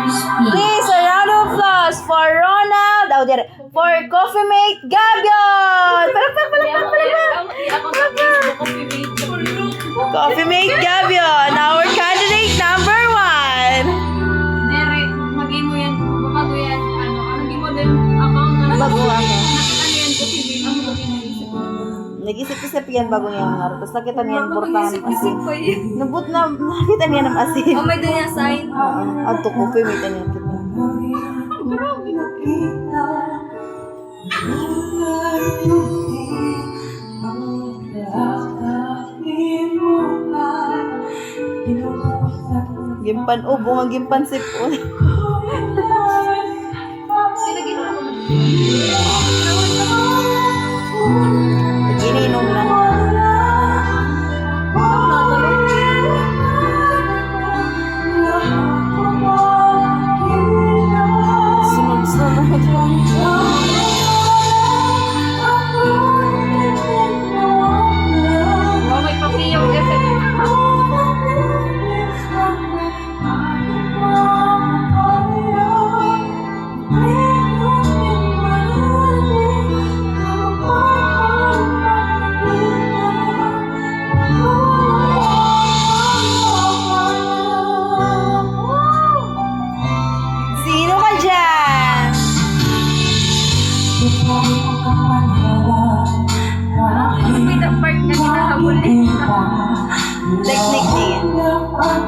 Please, a round of applause for Ronald. Oh, there. For Coffee Mate Gabion. Palakpak. Coffee Mate Gabion, our candidate number 1. Dere, magin mo yan. Bago yan. Hindi mo din account na. Bago ako. Ano yan ko TV. Ang magin mo isip mo. Nag-isip-isip yan bago niya nga. Tapos nakita niya ng portahan ng asin. pa yun. Nabut na, nakita niya ng asin. Oh, may doon yung sign. At to Coffee Mate niya kita. Gimpan ubo nga gimpan sipon. Iniinom na. Oh, may papiyong effect. Sino ka dyan? Ano may na-park na ginahabol eh. Teknik din. Ang